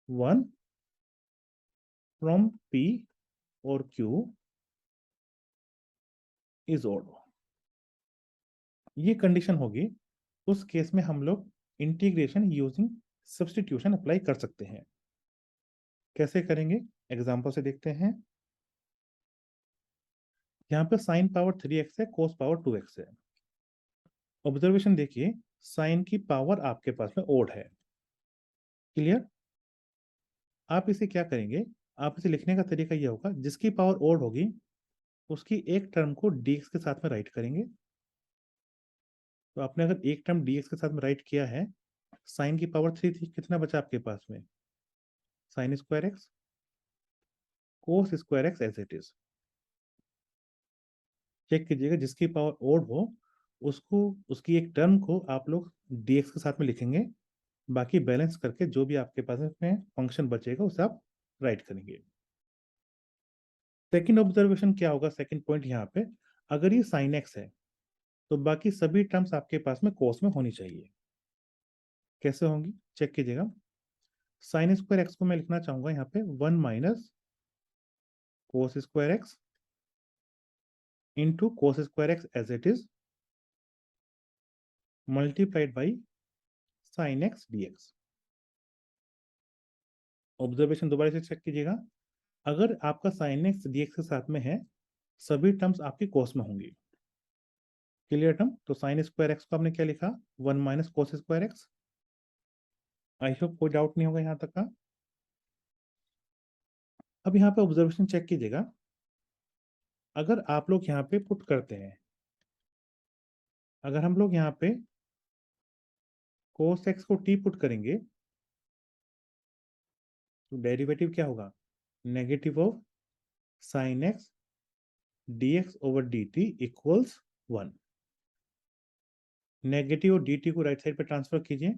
Speaker 1: one from P और Q इज ओड। ये कंडीशन होगी, उस केस में हम लोग इंटीग्रेशन यूजिंग सब्स्टिट्यूशन अप्लाई कर सकते हैं। कैसे करेंगे? एग्जांपल से देखते हैं। यहाँ पे साइन पावर 3x है, कोस पावर 2x है। ऑब्जर्वेशन देखिए, साइन की पावर आपके पास में ओड है, क्लियर? आप इसे क्या करेंगे? आप इसे लिखने का तरीका यह होगा, जिसकी पावर ओड होगी उसकी एक टर्म को dx के साथ में राइट करेंगे। तो आपने अगर एक टर्म dx के साथ में राइट किया है, साइन की पावर 3 थी, कितना बचा आपके पास में? Sine square x, cos square x as it is. Check कीजिएगा, जिसकी पावर ओड हो उसको, उसकी एक टर्म को आप लोग dx के साथ में लिखेंगे, बाकी बैलेंस करके जो भी आपके पास में फंक्शन बचेगा उसे आप राइट करेंगे। सेकंड ऑब्जर्वेशन क्या होगा? सेकंड पॉइंट यहाँ पे, अगर ये साइन एक्स है तो बाकी सभी टर्म्स आपके पास में कोस में होनी चाहिए। कैसे होंगी? चेक कीजिएगा। साइन स्क्वायर एक्स को मैं लिखना चाहूंगा यहाँ पे 1 minus cos square x into cos square x as it is multiplied by sine x dx। Observation दोबारा से चेक कीजिएगा, अगर आपका साइन एक्स dx के साथ में है, सभी टर्म्स आपकी कोस में होंगी, क्लियर टर्म? तो साइन स्क्वायर एक्स को आपने क्या लिखा? 1 minus cos square x. I hope कोई डाउट नहीं होगा यहाँ तक का। अब यहाँ पे ऑब्जर्वेशन चेक कीजिएगा, अगर आप लोग यहाँ पे पुट करते हैं, अगर हम लोग यहाँ पे cos x को t पुट करेंगे तो डेरिवेटिव क्या होगा, negative of sine x dx over dt equals 1। Negative और dt को राइट साइड पे ट्रांसफर कीजिए,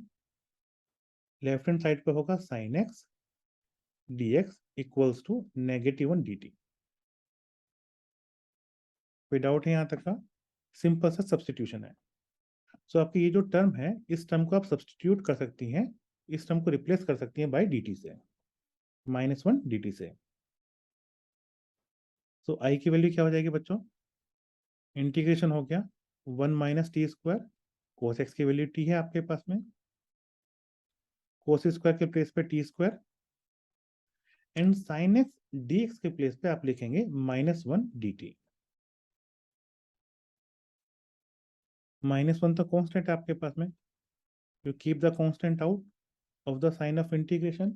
Speaker 1: लेफ्ट हैंड साइड पे होगा sine x dx equals to -1 dt। कोई डाउट है यहाँ तक का? सिंपल सा सब्सटीट्यूशन है। सो आपकी ये जो टर्म है, इस टर्म को आप सब्सटीट्यूट कर सकती हैं, इस टर्म को रिप्लेस कर सकती हैं बाय dt से, -1 dt से। सो i की वैल्यू क्या हो जाएगी बच्चों, इंटीग्रेशन हो गया 1 minus T square, cos x की वैल्यू t है आपके पास में, कोस स्क्वायर के प्लेस पे T square, and sign x dx के प्लेस पे आप लिखेंगे -1 dt। -1 तो कांस्टेंट है आपके पास में, you keep the constant out of the sign of integration,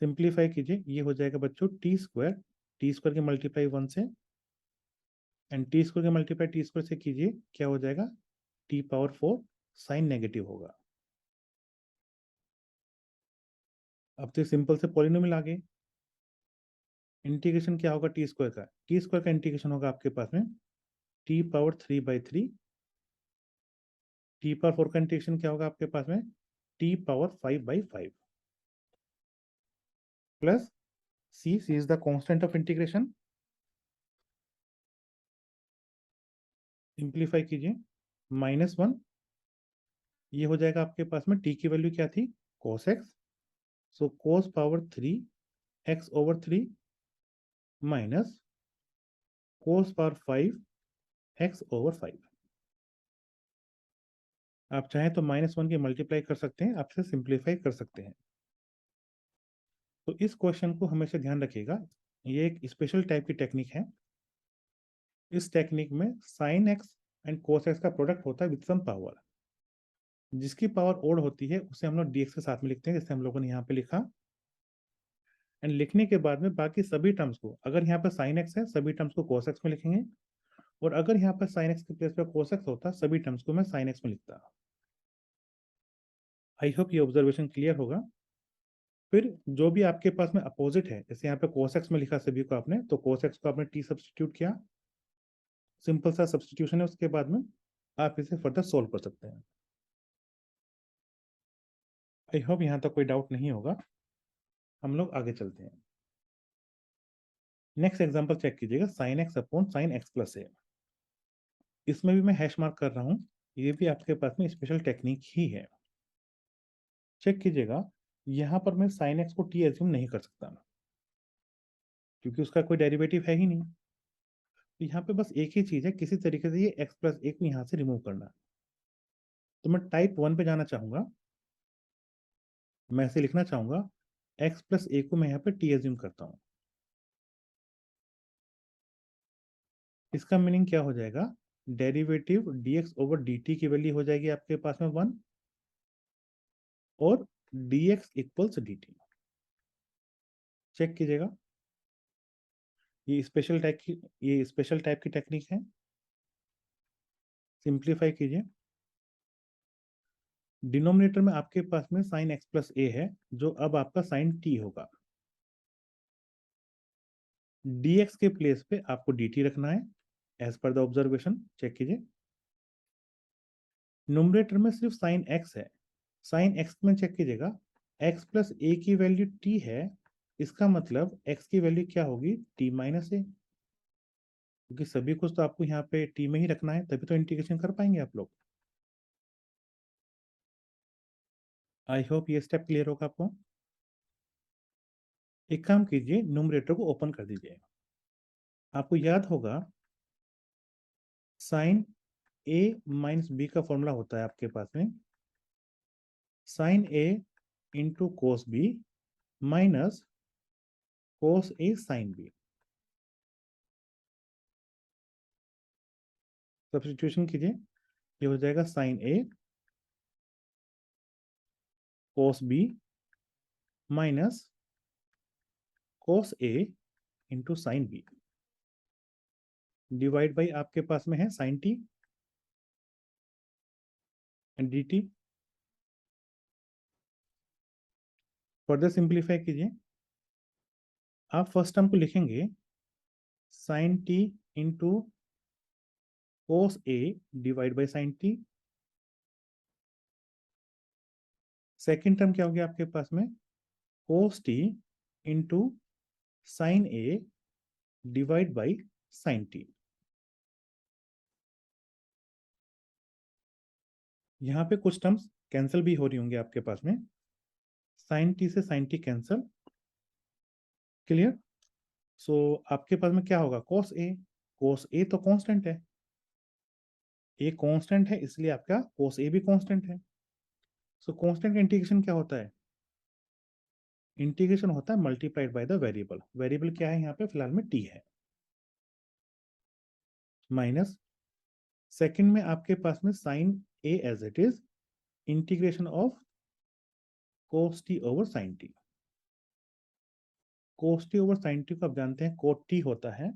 Speaker 1: simplify कीजिए, ये हो जाएगा बच्चों टी स्क्वायर के मल्टीप्लाई 1 से, एंड टी स्क्वायर के मल्टीप्लाई टी स्क्वायर से कीजिए, क्या हो जाएगा, टी पावर 4 साइन नेगेटिव होगा। अब तो सिंपल से पॉलिनोमियल आ गए। इंटीग्रेशन क्या होगा टी स्क्वायर का इंटीग्रेशन होगा आपके पास में टी पावर 3/3, टी पावर 4 का इंटीग्रेशन क्या होगा आपके पास में T power 5/5 plus C is the constant of integration, simplify कीजिए, -1, ये हो जाएगा आपके पास में टी की वैल्यू क्या थी, cos x, सो cos power 3 x over 3 minus cos power 5 x over 5। आप चाहें तो -1 की मल्टीप्लाई कर सकते हैं, आपसे सिंप्लीफाई कर सकते हैं। तो इस क्वेश्चन को हमेशा ध्यान रखिएगा, ये एक स्पेशल टाइप की टेक्निक है। इस टेक्निक में sine x and cos x का प्रोडक्ट होता है विद सम पावर, जिसकी पावर ओड होती है उसे हम लोग dx के साथ में लिखते हैं, जैसे हम लोगों ने यहाँ पे लिखा, एंड लिखने के बाद में बाकी सभी टर्म्स को, अगर यहाँ पे साइन एक्स है सभी टर्म्स को कोस एक्स में लिखेंगे, और अगर यहाँ पर साइन एक्स के प्लेस पे कोस एक्स होता सभी टर्म्स को मैं साइन एक्स में लिखता। आई होप ये ऑब्जर्वेशन क्लियर होगा। फिर जो भी आपके पास में अपोजिट है, जैसे यहाँ पे कोस एक्स में लिखा सभी को आपने, तो कोस एक्स को आपने टी सब्सटीट्यूट किया, सिंपल सा सब्सटीट्यूशन है, उसके बाद में आप इसे फर्दर सोल्व कर सकते हैं। आई होप यहाँ तक कोई डाउट नहीं होगा, हम लोग आगे चलते हैं। नेक्स्ट एग्जांपल चेक कीजिएगा, sine x upon sine x plus a. इसमें भी मैं हैश मार्क कर रहा हूँ, ये भी आपके पास में स्पेशल टेक्निक ही है। चेक कीजिएगा, यहाँ पर मैं साइन एक्स को टी एज्यूम नहीं कर सकता क्योंकि उसका कोई डेरिवेटिव है ही नहीं। तो यहाँ पे बस एक ही चीज है, किसी तरीके से ये एक्स प्लस ए को यहाँ से रिमूव करना। तो मैं टाइप 1 पे जाना चाहूंगा, मैं ऐसे लिखना चाहूंगा एक्स प्लस ए को मैं यहाँ पे टी एज्यूम करता हूँ। इसका मीनिंग क्या हो जाएगा, डेरिवेटिव dx ओवर dt की वैल्यू हो जाएगी आपके पास में 1, और dx इक्वल्स dt। चेक कीजिएगा, ये स्पेशल टाइप की टेक्निक है। सिंप्लीफाई कीजिए, डिनोमिनेटर में आपके पास में साइन एक्स प्लस ए है, जो अब आपका साइन टी होगा। dx के प्लेस पे आपको dt रखना है as per the observation. Check कीजिए, न्यूमरेटर में सिर्फ साइन x है, साइन x में चेक कीजिएगा x प्लस ए की वैल्यू t है, इसका मतलब x की वैल्यू क्या होगी, t माइनस ए, क्योंकि सभी कुछ तो आपको यहाँ पे t में ही रखना है, तभी तो इंटीग्रेशन कर पाएंगे आप लोग। आई होप ये स्टेप क्लियर होगा आपको। एक काम कीजिए, न्यूमरेटर को ओपन कर दीजिए। आपको याद होगा साइन a माइनस बी का फॉर्मूला होता है आपके पास में sine a into cos B minus cos A sine B. Substitution कीजिए, ये हो जाएगा sine A cos B minus cos A into sine B divide by आपके पास में है sine T and dt। Further simplify कीजिए, आप फर्स्ट टर्म को लिखेंगे sine T into cos A divide by sine T। Second term क्या हो गया आपके पास में cos T into sine A divide by sine T। यहाँ पे कुछ टर्म्स कैंसिल भी हो रही होंगी आपके पास में, साइन T से साइन T कैंसिल, क्लियर। सो आपके पास में क्या होगा cos A तो कांस्टेंट है, ए कांस्टेंट है इसलिए आपका cos A भी कांस्टेंट है। सो कांस्टेंट का इंटीग्रेशन क्या होता है, इंटीग्रेशन होता है multiplied by the variable. Variable क्या है यहाँ पे फिलहाल में T है, माइनस सेकंड में आपके पास में sine A as it is integration of cos T over sine T। cos T over sine T को आप जानते हैं cot T होता है,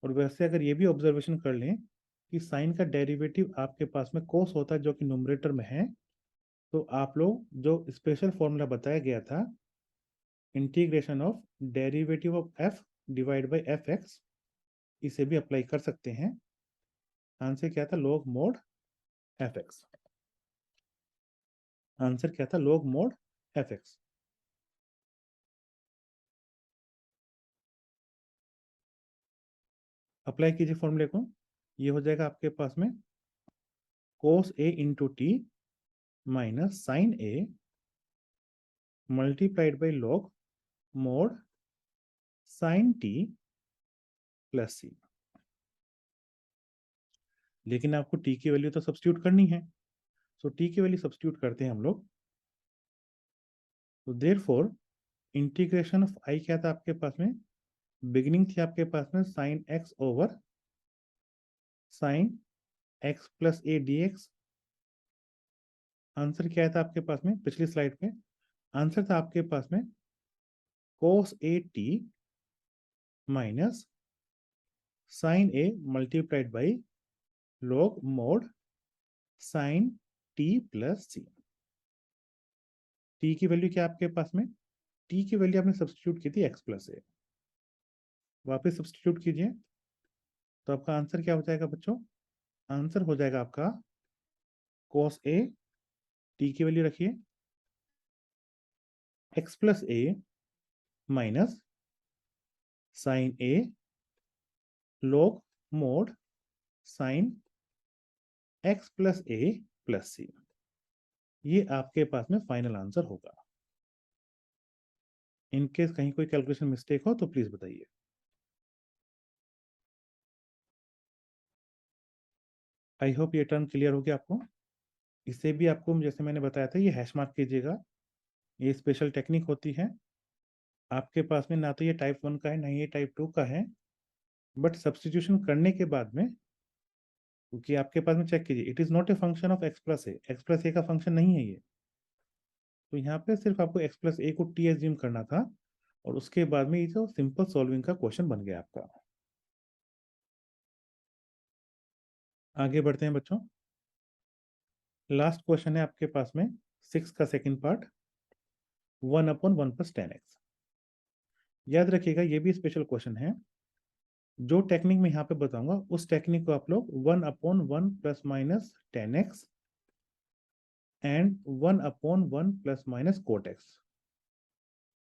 Speaker 1: और वैसे अगर ये भी ऑब्जर्वेशन कर लें कि साइन का डेरिवेटिव आपके पास में cos होता है जो कि न्यूमरेटर में है, तो आप लोग जो स्पेशल फॉर्मूला बताया गया था integration of derivative of f divide by fx, इसे भी अप्लाई कर सकते हैं। आंसर क्या था log mod fx, आंसर क्या था log mod fx। अप्लाई कीजिए फॉर्मूले को, ये हो जाएगा आपके पास में cos A into T minus sine A multiplied by log mod sine T plus C। लेकिन आपको t की वैल्यू तो सब्स्टिट्यूट करनी है, सो t की वैल्यू सब्स्टिट्यूट करते हैं हम लोग। तो देयरफॉर इंटीग्रेशन ऑफ i क्या था आपके पास में, बिगिनिंग थी आपके पास में sine x over sine x plus a dx। Answer क्या था आपके पास में पिछली स्लाइड पे, आंसर था आपके पास में cos A t minus sine A multiplied by log mod sine T plus C। t की वैल्यू क्या आपके पास में, t की वैल्यू आपने सब्स्टिट्यूट की थी x प्लस a, वापस सब्स्टिट्यूट कीजिए तो आपका आंसर क्या हो जाएगा बच्चों, आंसर हो जाएगा आपका cos A, t की वैल्यू रखिए x plus a minus sine A log mod sine x plus a plus c। ये आपके पास में फाइनल आंसर होगा। इनकेस कहीं कोई कैलकुलेशन मिस्टेक हो तो प्लीज बताइए। आई होप ये टर्म क्लियर हो गया आपको। इसे भी आपको जैसे मैंने बताया था ये हैश मार्क कीजिएगा, ये स्पेशल टेक्निक होती है। आपके पास में ना तो ये टाइप 1 का है ना ये टाइप 2 का है, बट सब्स्टिट्यूशन करने के बाद में, क्योंकि आपके पास में चेक कीजिए it is not a function of x plus a का फंक्शन नहीं है ये, तो यहाँ पे सिर्फ आपको x प्लस ए को t एज्यूम करना था और उसके बाद में ये जो सिंपल सॉल्विंग का क्वेश्चन बन गया आपका। आगे बढ़ते हैं बच्चों, लास्ट क्वेश्चन है आपके पास में 6 का सेकंड पार्ट, 1/1 प्लस 10x। याद रखिएगा ये भी स्पेशल क्वेश्चन है, जो टेक्निक मैं यहाँ पे बताऊंगा उस टेक्निक को आप लोग 1/1 plus minus 10x and 1/1 plus minus cot x,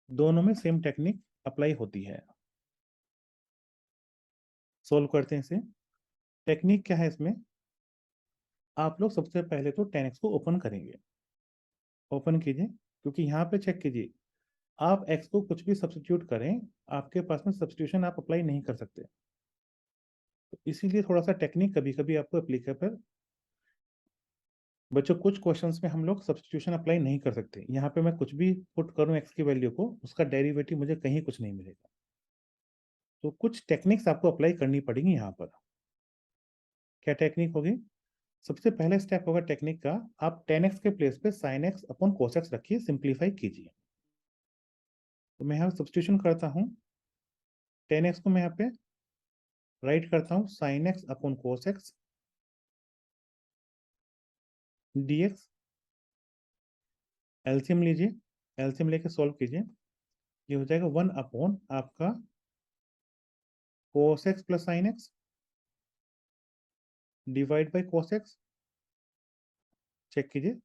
Speaker 1: दोनों में सेम टेक्निक अप्लाई होती है। सोल्व करते हैं इसे। टेक्निक क्या है इसमें, आप लोग सबसे पहले तो 10x को ओपन करेंगे, ओपन कीजिए, क्योंकि यहाँ पे चेक कीजिए आप x को कुछ भी सब्स्टिट्यूट करें आपके पास में सब्स्टिट्यूशन आप अप्लाई नहीं कर सकते, तो इसीलिए थोड़ा सा टेक्निक कभी कभी आपको एप्लीकेबल। बच्चों कुछ क्वेश्चंस में हम लोग सब्स्टिट्यूशन अप्लाई नहीं कर सकते, यहाँ पे मैं कुछ भी पुट करूँ x की वैल्यू को उसका डेरिवेटिव मुझे कहीं कुछ नहीं मिलेगा, तो कुछ टेक्निक्स आपको अप्लाई करनी पड़ेगी यहाँ पर। क्या टेक्निक होगी, सबसे पहले स्टेप होगा टेक्निक का, आप 10x के प्लेस पे sin x upon cos x रखिए, सिंप्लीफाई कीजिए। तो मैं यहाँ सब्स्टिट्यूशन करता हूँ, 10x को मैं यहाँ पे राइट करता हूँ sin x upon cos x dx। LCM लीजिए, एलसीएम लेके सॉल्व कीजिए, ये हो जाएगा 1 अपॉन आपका cos x plus sin x divide by cos x। Check कीजिए,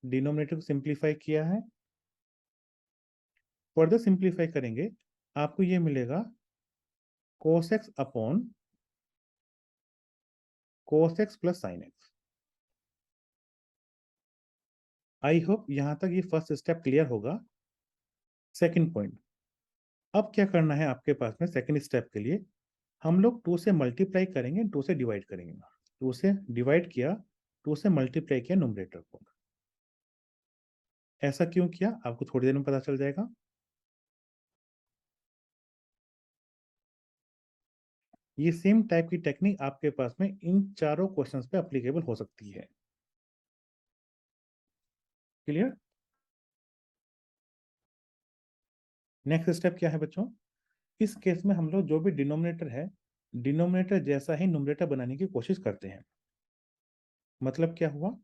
Speaker 1: डिनोमिनेटर को सिंप्लीफाई किया है, फर्दर सिंप्लीफाई करेंगे आपको ये मिलेगा cos x upon cos x plus sin x। I hope यहां तक ये फर्स्ट स्टेप क्लियर होगा। सेकंड पॉइंट, अब क्या करना है आपके पास में सेकंड स्टेप के लिए, हम लोग 2 से मल्टीप्लाई करेंगे, 2 से डिवाइड करेंगे। 2 से डिवाइड किया, 2 से मल्टीप्लाई किया न्यूमरेटर को। ऐसा क्यों किया आपको थोड़ी देर में पता चल जाएगा। ये सेम टाइप की टेक्निक आपके पास में इन चारों क्वेश्चंस पे एप्लीकेबल हो सकती है। क्लियर। नेक्स्ट स्टेप क्या है बच्चों, इस केस में हम लोग जो भी डिनोमिनेटर है, डिनोमिनेटर जैसा ही न्यूमरेटर बनाने की कोशिश करते हैं। मतलब क्या हुआ,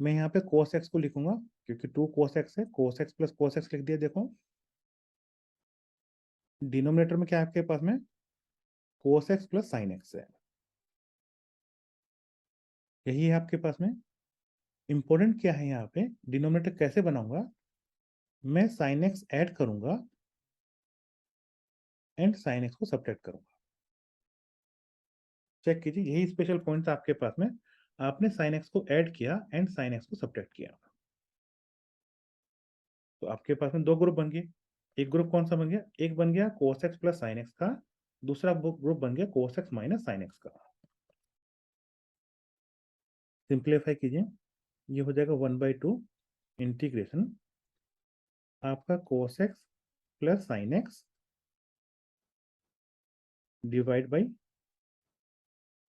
Speaker 1: मैं यहाँ पे cos x को लिखूंगा क्योंकि 2 cos x है, cos x plus cos x लिख दिया। देखो डिनोमिनेटर में क्या है आपके पास में cos x plus sin x है, यही है आपके पास में। इंपॉर्टेंट क्या है यहाँ पे, डिनोमिनेटर कैसे बनाऊंगा, मैं sin x ऐड करूंगा एंड sin x को सब्ट्रैक्ट करूंगा। चेक कीजिए, यही स्पेशल पॉइंट था आपके पास में, आपने sin x को ऐड किया एंड sin x को सब्ट्रैक्ट किया, तो आपके पास में दो ग्रुप बन गए। एक ग्रुप कौन सा बन गया, एक बन गया cos x plus sin x का, दूसरा ग्रुप बन गया cos x minus sin x का। सिंप्लीफाई कीजिए, ये हो जाएगा 1/2 इंटीग्रेशन आपका cos x plus sin x divide by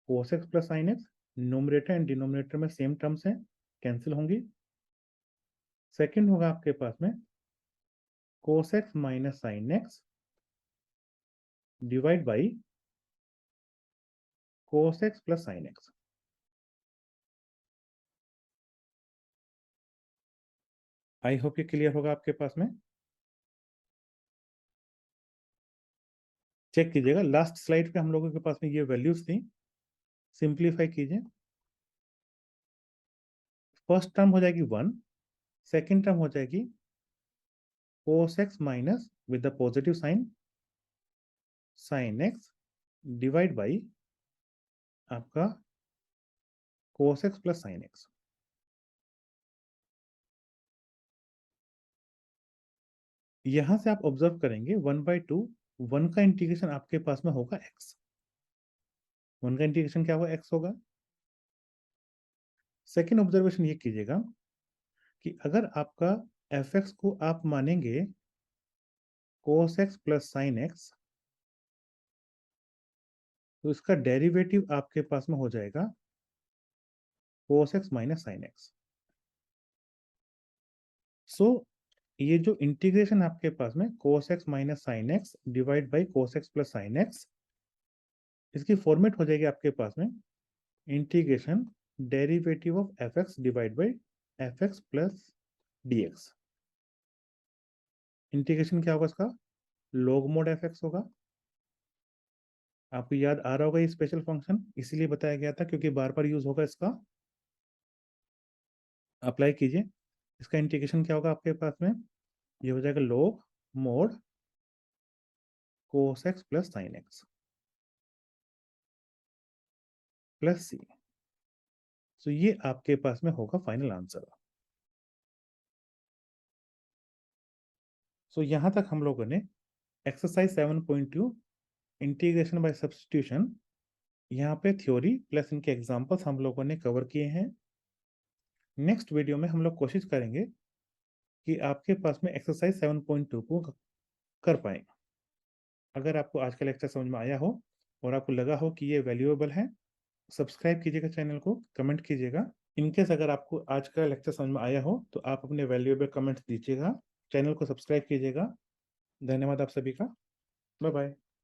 Speaker 1: cos x plus sin x। Numerator and denominator में सेम टर्म्स हैं, कैंसिल होंगी। सेकंड होगा आपके पास में cos x minus sin x divide by cos x plus sin x। I hope ये clear होगा आपके पास में। चेक कीजिएगा, लास्ट स्लाइड पे हम लोगों के पास में ये वैल्यूज थी। सिंप्लीफाई कीजिए, फर्स्ट टर्म हो जाएगी 1, सेकंड टर्म हो जाएगी cos x minus with the positive sine sin x divide by आपका cos x plus sin x। यहां से आप ऑब्जर्व करेंगे 1/2, 1 का इंटीग्रेशन आपके पास में होगा x, 1 का इंटीग्रेशन क्या होगा x होगा। सेकंड ऑब्जर्वेशन ये कीजिएगा कि अगर आपका fx को आप मानेंगे cos x plus sin x, तो इसका डेरिवेटिव आपके पास में हो जाएगा cos x minus sin x। सो ये जो इंटीग्रेशन आपके पास में cos x minus sin x divide by cos x plus sin x, इसकी फॉर्मेट हो जाएगी आपके पास में integration derivative of f x divide by F x plus D x. Integration क्या होगा इसका, लॉग मोड एफ एक्स होगा। आपको याद आ रहा होगा ये स्पेशल फंक्शन इसीलिए बताया गया था क्योंकि बार बार यूज होगा इसका। अप्लाई कीजिए, इसका इंटीग्रेशन क्या होगा आपके पास में, ये हो जाएगा log mod cos x plus sin x plus c. तो ये आपके पास में होगा फाइनल आंसर। सो यहां तक हम लोगों ने एक्सरसाइज 7.2 इंटीग्रेशन बाय सब्स्टिट्यूशन, यहाँ पे थ्योरी प्लस इनके एग्जांपल्स हम लोगों ने कवर किए हैं। नेक्स्ट वीडियो में हम लोग कोशिश करेंगे कि आपके पास में एक्सरसाइज 7.2 को कर पाए। अगर आपको आज का लेक्चर समझ में आया हो और आपको लगा हो कि ये वैल्यूएबल है, सब्सक्राइब कीजिएगा चैनल को, कमेंट कीजिएगा। इनकेस अगर आपको आज का लेक्चर समझ में आया हो तो आप अपने वैल्यूएबल कमेंट्स दीजिएगा। चैनल को सब्सक्राइब कीजिएगा। धन्यवाद आप सभी का। Bye bye.